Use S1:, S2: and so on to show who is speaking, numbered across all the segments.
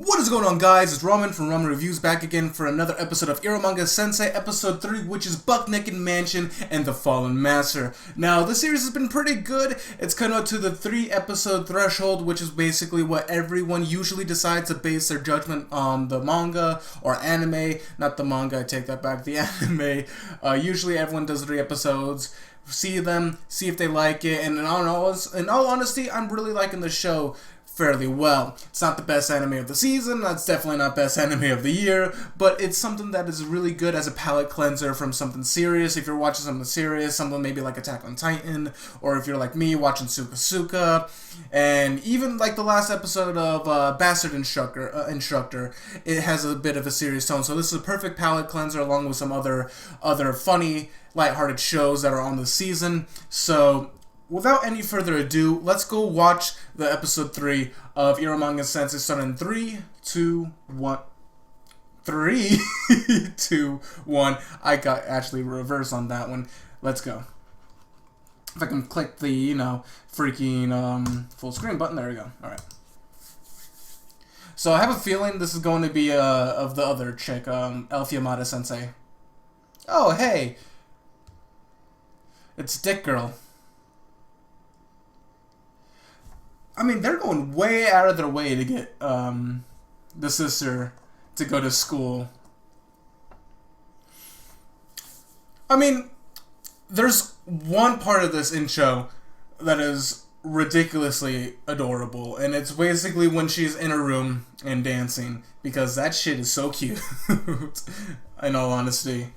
S1: What is going on, guys? It's Ramen from Ramen Reviews back again for another episode of Eromanga Sensei, episode 3, which is Buck Naked Mansion and the Fallen Master. Now, this series has been pretty good. It's come up to the 3-episode threshold, which is basically what everyone usually decides to base their judgment on the manga or anime. Not the manga, I take that back, the anime. Usually everyone does 3 episodes. See them, see if they like it, and in all honesty, I'm really liking the show fairly well. It's not the best anime of the season, that's definitely not best anime of the year, but it's something that is really good as a palate cleanser from something serious. If you're watching something serious, something maybe like Attack on Titan, or if you're like me watching Suka Suka, and even like the last episode of Bastard Instructor, it has a bit of a serious tone. So this is a perfect palate cleanser along with some other funny, lighthearted shows that are on this season. So without any further ado, let's go watch the episode 3 of Eromanga Sensei, starting in 3, 2, 1. 3, 2, 1. I got actually reverse on that one. Let's go. If I can click the, freaking full screen button. There we go. Alright. So I have a feeling this is going to be of the other chick, Eromanga Sensei. Oh, hey. It's Dick Girl. I mean, they're going way out of their way to get the sister to go to school. I mean, there's one part of this intro that is ridiculously adorable, and it's basically when she's in her room and dancing, because that shit is so cute, in all honesty.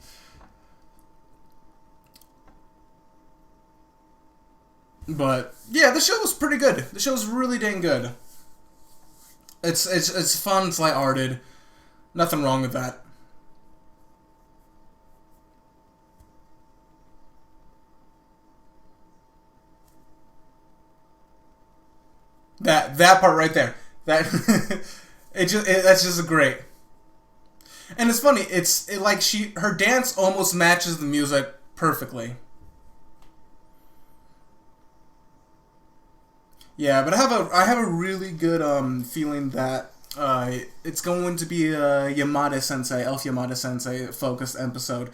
S1: But yeah, the show was pretty good. The show was really dang good. It's fun, it's lighthearted. Nothing wrong with that. That part right there. That that's just great. And it's funny. Like her dance almost matches the music perfectly. Yeah, but I have a really good feeling that it's going to be a Yamada Sensei, Elf Yamada Sensei focused episode.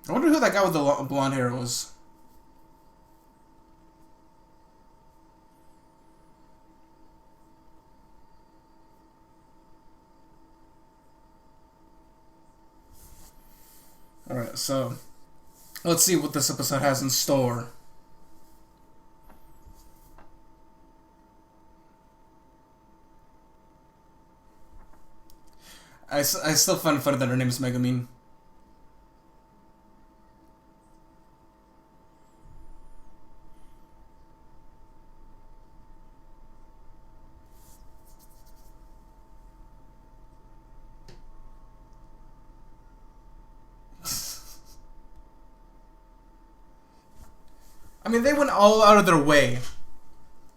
S1: I wonder who that guy with the blonde hair was. Alright, so let's see what this episode has in store. I still find it funny that her name is Megumin. I mean, they went all out of their way.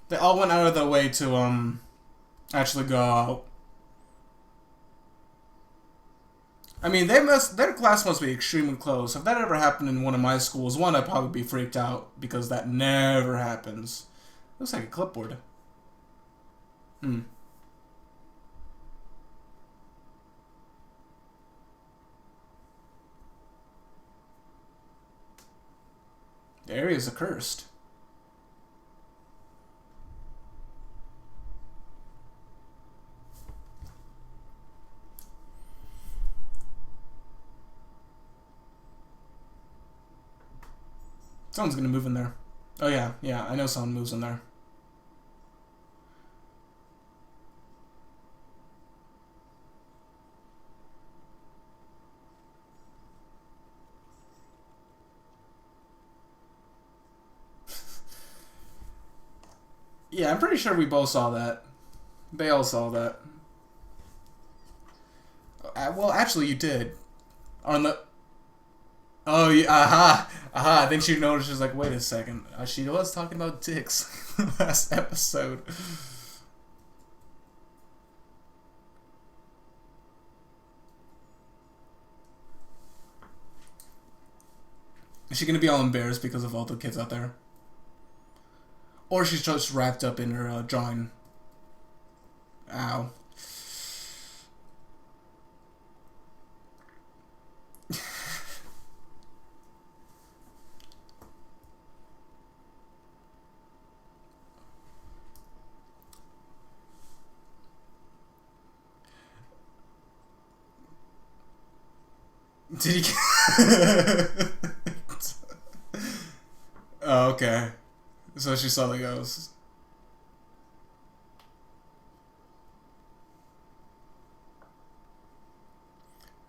S1: They all went out of their way to actually go out. I mean, their class must be extremely close. If that ever happened in one of my schools, one, I'd probably be freaked out because that never happens. Looks like a clipboard. Hmm. The area is accursed. Someone's gonna move in there. Oh yeah, I know someone moves in there. Yeah, I'm pretty sure we both saw that. They all saw that. Well, actually, you did. On the... Oh, yeah, aha! Aha! I think she noticed, she's like, wait a second. She was talking about dicks last episode. Is she gonna be all embarrassed because of all the kids out there? Or she's just wrapped up in her drawing. Ow. Did he? Oh, okay. So she saw the ghost.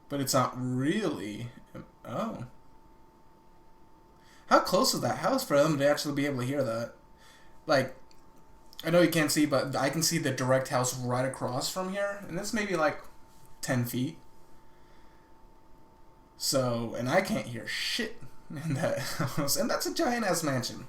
S1: But it's not really. Oh. How close is that house for them to actually be able to hear that? Like, I know you can't see, but I can see the direct house right across from here. And it's maybe like 10 feet. So, and I can't hear shit in that house. And that's a giant ass mansion.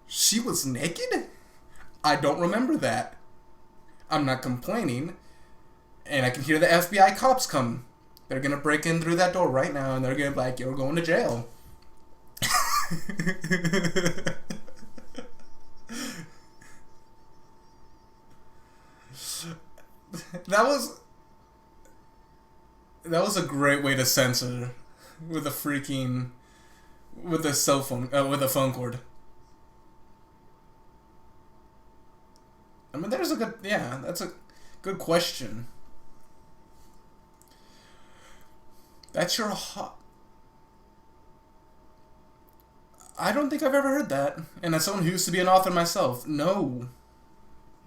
S1: She was naked? I don't remember that. I'm not complaining. And I can hear the FBI cops come. They're gonna break in through that door right now and they're gonna be like, you're going to jail. That was a great way to censor with a freaking with a cell phone with a phone cord. I mean, there's a good, yeah, that's a good question. That's your hot. I don't think I've ever heard that. And as someone who used to be an author myself, no.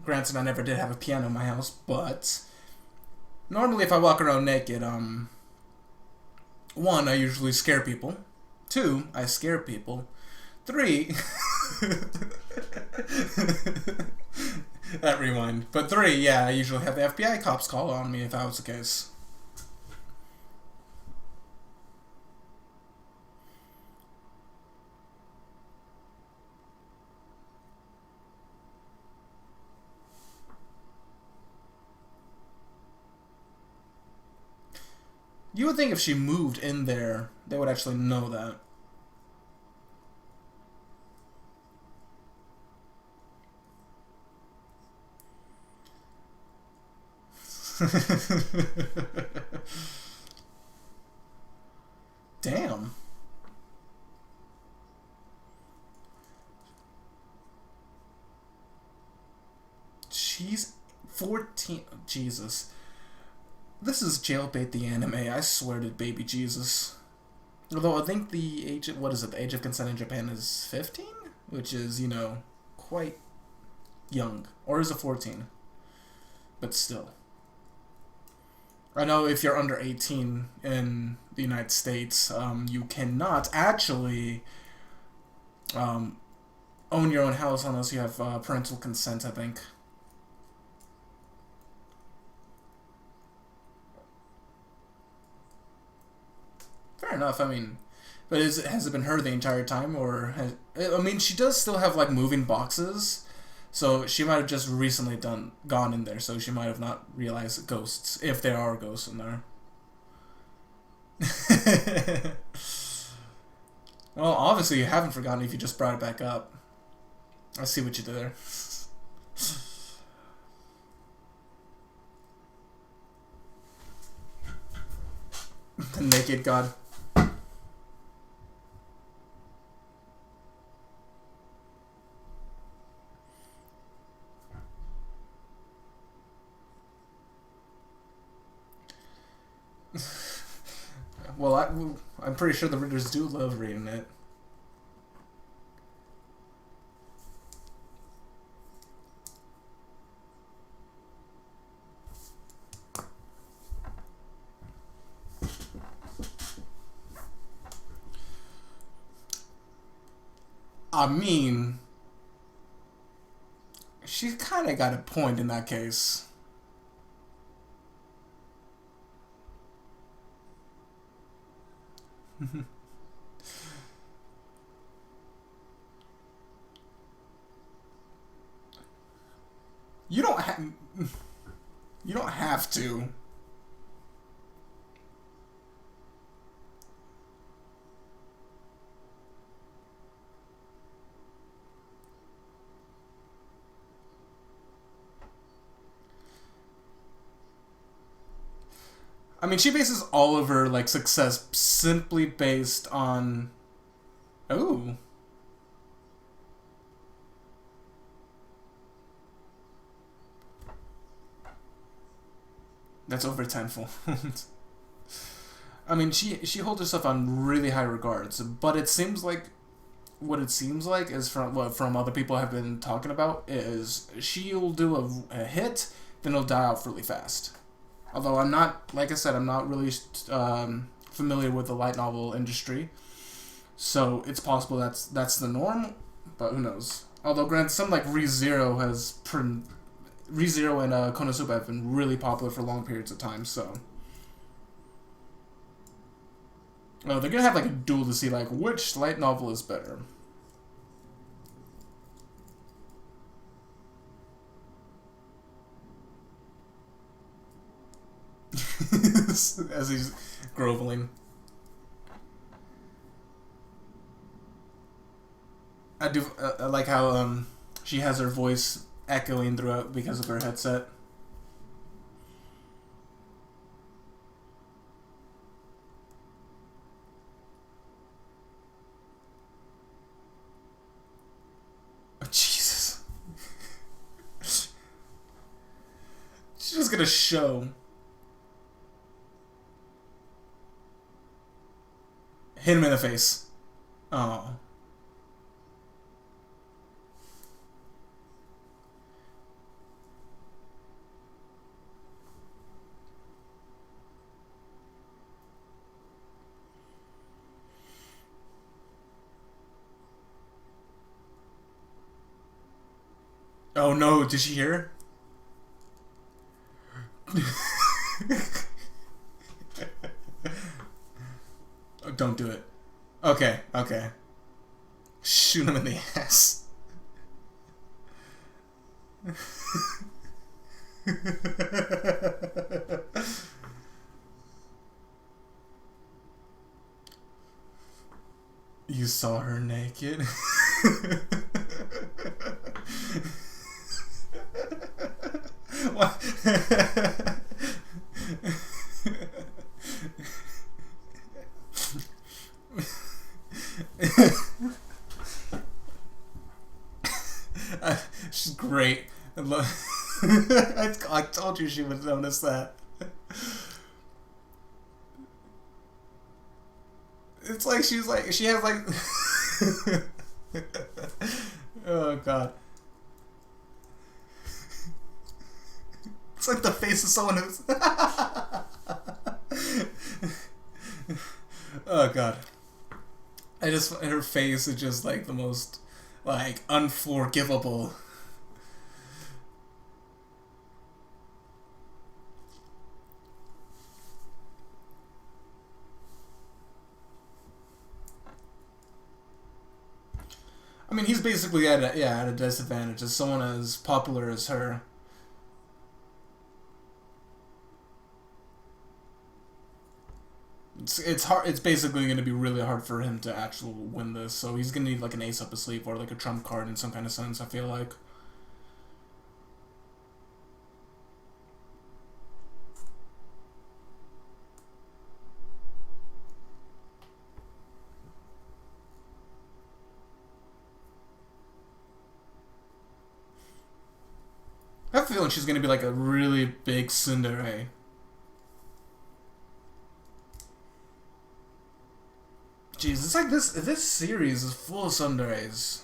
S1: Granted, I never did have a piano in my house, but normally if I walk around naked, one, I usually scare people. Two, I scare people. Three, that rewind. But three, yeah, I usually have the FBI cops call on me if that was the case. You would think if she moved in there, they would actually know that. Damn. She's 14. Jesus. This is Jailbait the anime, I swear to baby Jesus. Although I think the age, what is it, the age of consent in Japan is 15? Which is, you know, quite young. Or is it 14? But still. I know if you're under 18 in the United States, you cannot actually own your own house unless you have parental consent, I think. Fair enough, I mean, but has it been her the entire time, or has, I mean, she does still have, like, moving boxes, so she might have just recently gone in there, so she might have not realized ghosts, if there are ghosts in there. Well, obviously you haven't forgotten if you just brought it back up. I see what you did there. The naked god. Well, I'm pretty sure the readers do love reading it. I mean, kind of got a point in that case. You don't have. You don't have to. I mean, she bases all of her like success simply based on. Oh. That's over tenfold. I mean, she holds herself on really high regards, but it seems like what it seems like is from what from other people have been talking about is she'll do a hit, then it'll die off really fast. Although I'm not, like I said, I'm not really familiar with the light novel industry, so it's possible that's the norm, but who knows? Although, granted, some like ReZero ReZero and Konosuba have been really popular for long periods of time, so. Oh, they're gonna have like a duel to see like which light novel is better. As he's groveling. I do I like how she has her voice echoing throughout because of her headset. Oh, Jesus. She's just gonna show. Hit him in the face. Oh. Oh no, did she hear? Oh, don't do it. Okay, okay. Shoot him in the ass. You saw her naked? What? She's great. I told you she would notice that. It's like she has like. Oh god. It's like the face of someone who's. Oh god. Her face is just like the most like unforgivable. I mean, he's basically at a disadvantage as someone as popular as her. It's hard. It's basically going to be really hard for him to actually win this. So he's going to need like an ace up his sleeve or like a trump card in some kind of sense. I feel like. I have a feeling she's going to be like a really big tsundere. Jeez, it's like this series is full of tsunderes.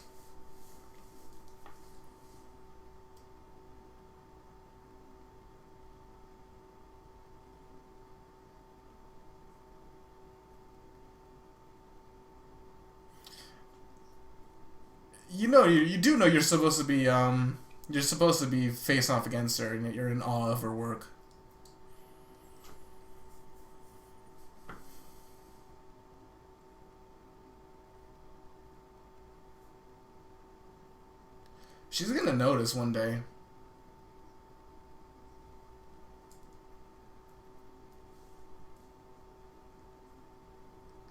S1: You know, you do know you're supposed to be You're supposed to be face off against her, and you're in awe of her work. She's gonna notice one day.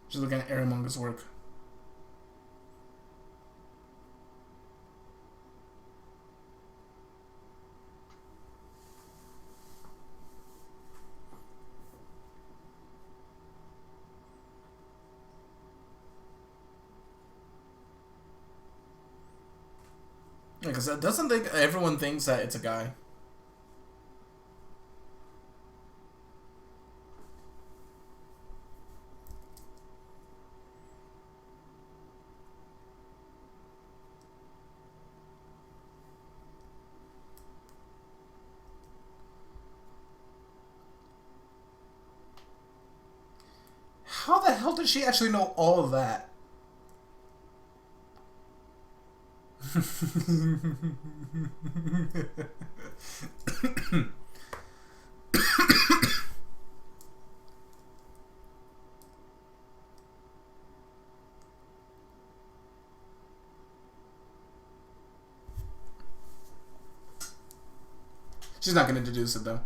S1: She's looking at Eromanga's work. Because doesn't think everyone thinks that it's a guy. How the hell did she actually know all of that? She's not going to deduce it, though.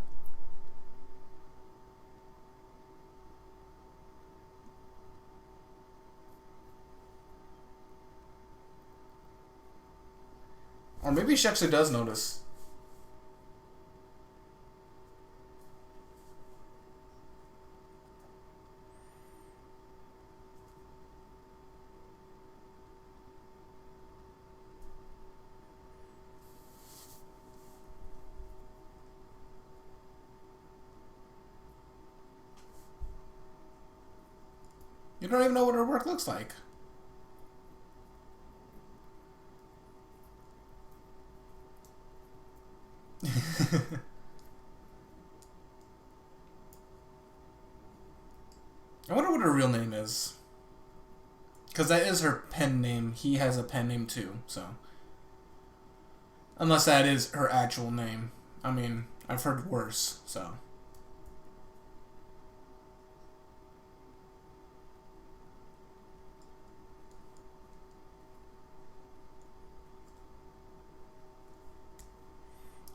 S1: Or maybe she actually does notice. You don't even know what her work looks like. I wonder what her real name is. Because that is her pen name. He has a pen name too, so. Unless that is her actual name. I mean, I've heard worse, so.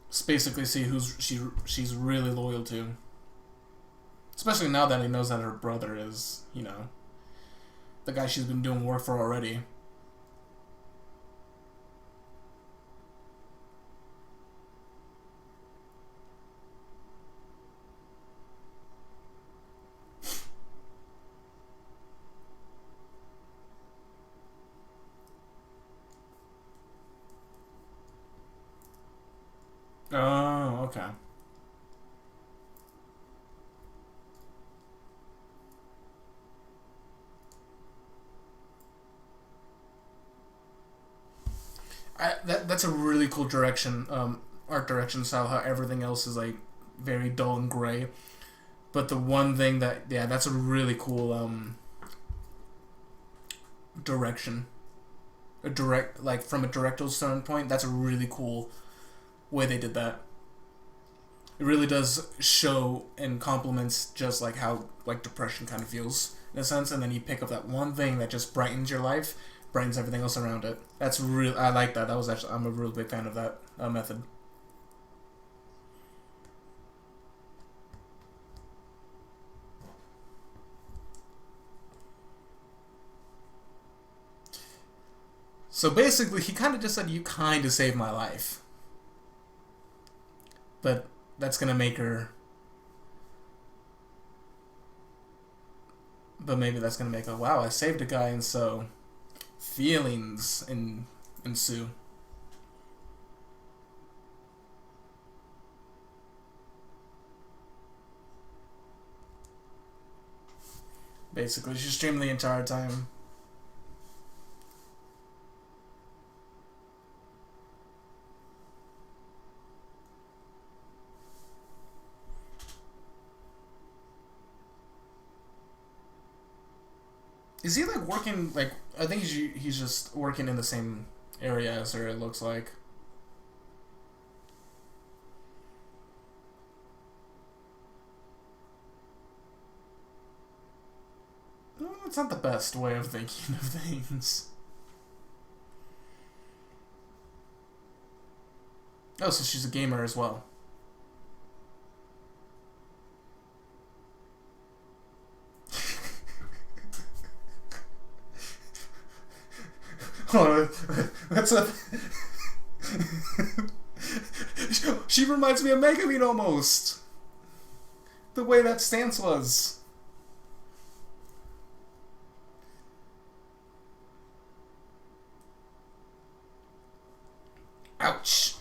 S1: Just basically see who's she's really loyal to. Especially now that he knows that her brother is, you know, the guy she's been doing work for already. Oh, okay. That's a really cool direction, art direction style. How everything else is like very dull and gray, but the one thing that that's a really cool direction. A direct like from a directorial standpoint, that's a really cool way they did that. It really does show and complements just like how like depression kind of feels in a sense, and then you pick up that one thing that just brightens your life, brightens everything else around it. That's real. I like that. That was actually I'm a real big fan of that method. So basically, he kind of just said, "You kind of saved my life," but that's gonna make her. But maybe that's gonna make her, wow, I saved a guy, and so feelings ensue. Basically, she streamed the entire time. Is he like working like I think he's just working in the same area as her, it looks like. That's not the best way of thinking of things. Oh, so she's a gamer as well. Hold on, that's a... She reminds me of Megumin almost. The way that stance was. Ouch.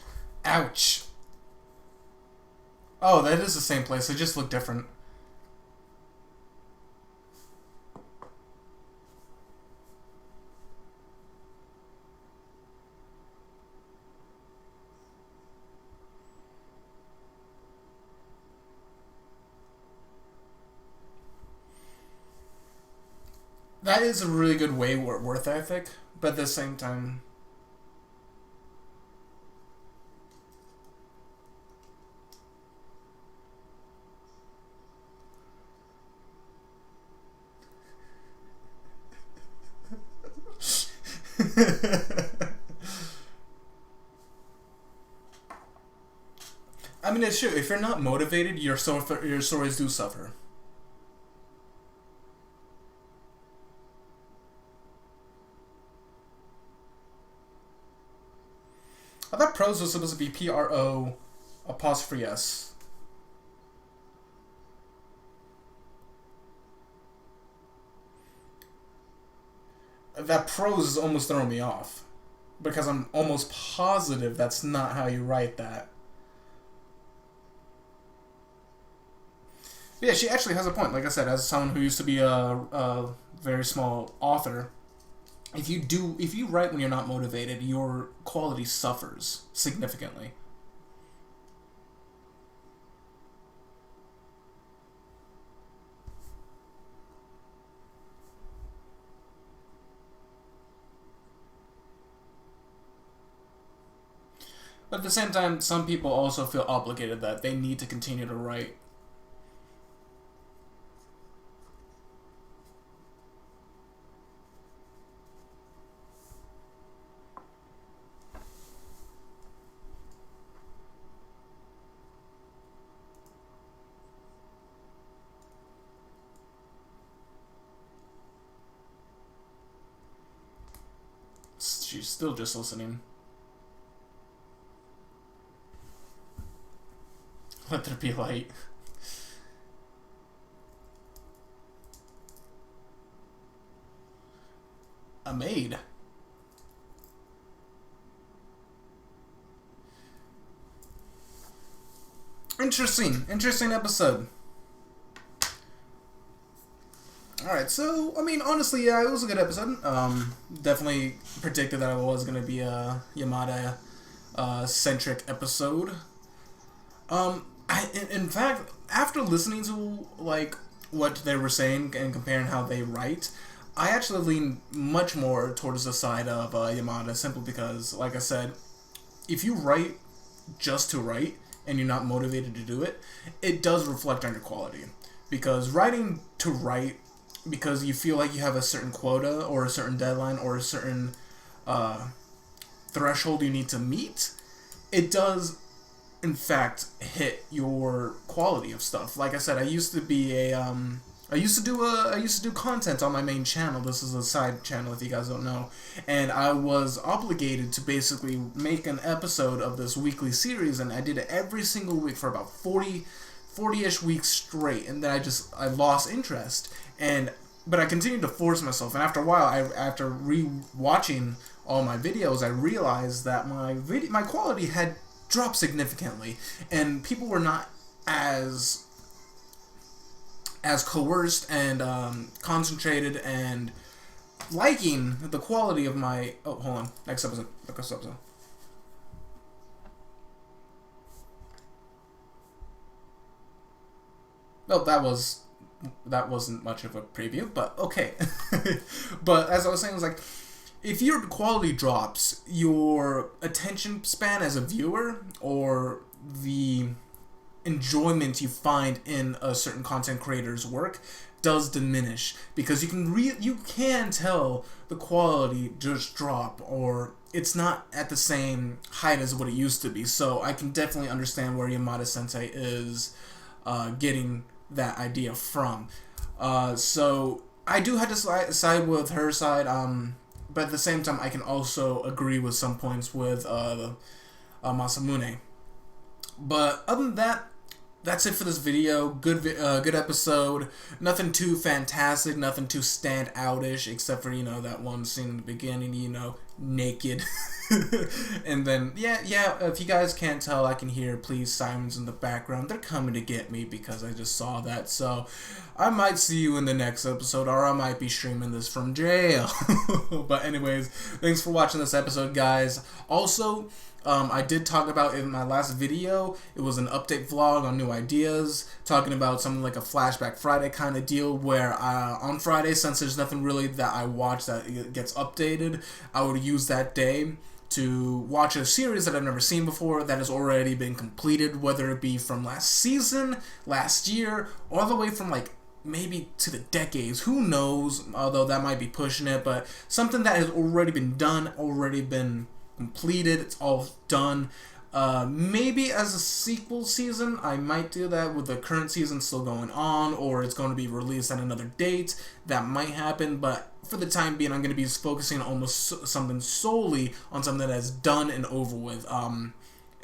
S1: Ouch. Oh, that is the same place. They just look different. That is a really good way worth ethic, but at the same time... I mean, it's true. If you're not motivated, your stories do suffer. I thought prose was supposed to be PRO apostrophe S. That prose is almost throwing me off. Because I'm almost positive that's not how you write that. But yeah, she actually has a point. Like I said, as someone who used to be a very small author, if you write when you're not motivated, your quality suffers significantly. But at the same time, some people also feel obligated that they need to continue to write. She's still just listening. Let there be light. A maid. Interesting episode. Alright, so, I mean, honestly, yeah, it was a good episode. Definitely predicted that it was going to be a Yamada-centric episode. In fact, after listening to, like, what they were saying and comparing how they write, I actually lean much more towards the side of Yamada, simply because, like I said, if you write just to write, and you're not motivated to do it, it does reflect on your quality. Because writing to write, because you feel like you have a certain quota, or a certain deadline, or a certain threshold you need to meet, it does, in fact, hit your quality of stuff. Like I said, I used to be I used to do content on my main channel. This is a side channel if you guys don't know. And I was obligated to basically make an episode of this weekly series, and I did it every single week for about 40-ish weeks straight, and then I lost interest. But I continued to force myself, and after a while, after re-watching all my videos, I realized that my quality had dropped significantly, and people were not as coerced and concentrated and liking the quality of my... Oh, hold on. Next episode. Well, that wasn't much of a preview, but okay. But as I was saying, it was like, if your quality drops, your attention span as a viewer, or the enjoyment you find in a certain content creator's work does diminish, because you can tell the quality just drop, or it's not at the same height as what it used to be. So I can definitely understand where Yamada Sensei is getting that idea from. So I do have to side with her side, but at the same time I can also agree with some points with Masamune. But other than that, that's it for this video. Good episode. Nothing too fantastic, nothing too stand outish, except for, that one scene in the beginning, naked. And then, yeah, if you guys can't tell, I can hear Please Sirens in the background. They're coming to get me because I just saw that. So I might see you in the next episode, or I might be streaming this from jail. But anyways, thanks for watching this episode, guys. Also, I did talk about in my last video, it was an update vlog on new ideas, talking about something like a Flashback Friday kind of deal, where on Friday, since there's nothing really that I watch that gets updated, I would use that day to watch a series that I've never seen before that has already been completed, whether it be from last season, last year, all the way from maybe to the decades, who knows, although that might be pushing it, but something that has already been done, already been completed, it's all done. Maybe as a sequel season, I might do that with the current season still going on, or it's going to be released at another date. That might happen, but for the time being, I'm going to be focusing almost something solely on something that is done and over with.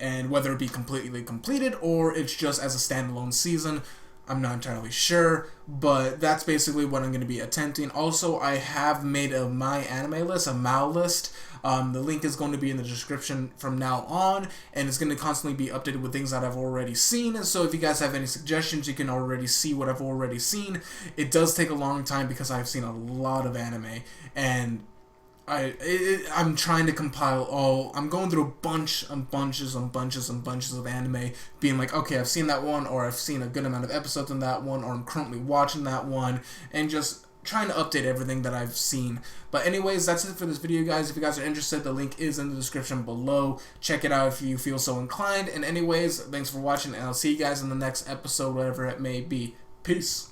S1: And whether it be completely completed or it's just as a standalone season, I'm not entirely sure, but that's basically what I'm going to be attempting. Also, I have made a My Anime list, a MAL list. The link is going to be in the description from now on, and it's going to constantly be updated with things that I've already seen. And so if you guys have any suggestions, you can already see what I've already seen. It does take a long time because I've seen a lot of anime, and I'm trying to compile all. I'm going through a bunches of anime, being like, okay, I've seen that one, or I've seen a good amount of episodes in that one, or I'm currently watching that one, and just trying to update everything that I've seen. But anyways, that's it for this video, guys. If you guys are interested, the link is in the description below. Check it out if you feel so inclined. And anyways, thanks for watching, and I'll see you guys in the next episode, whatever it may be. Peace.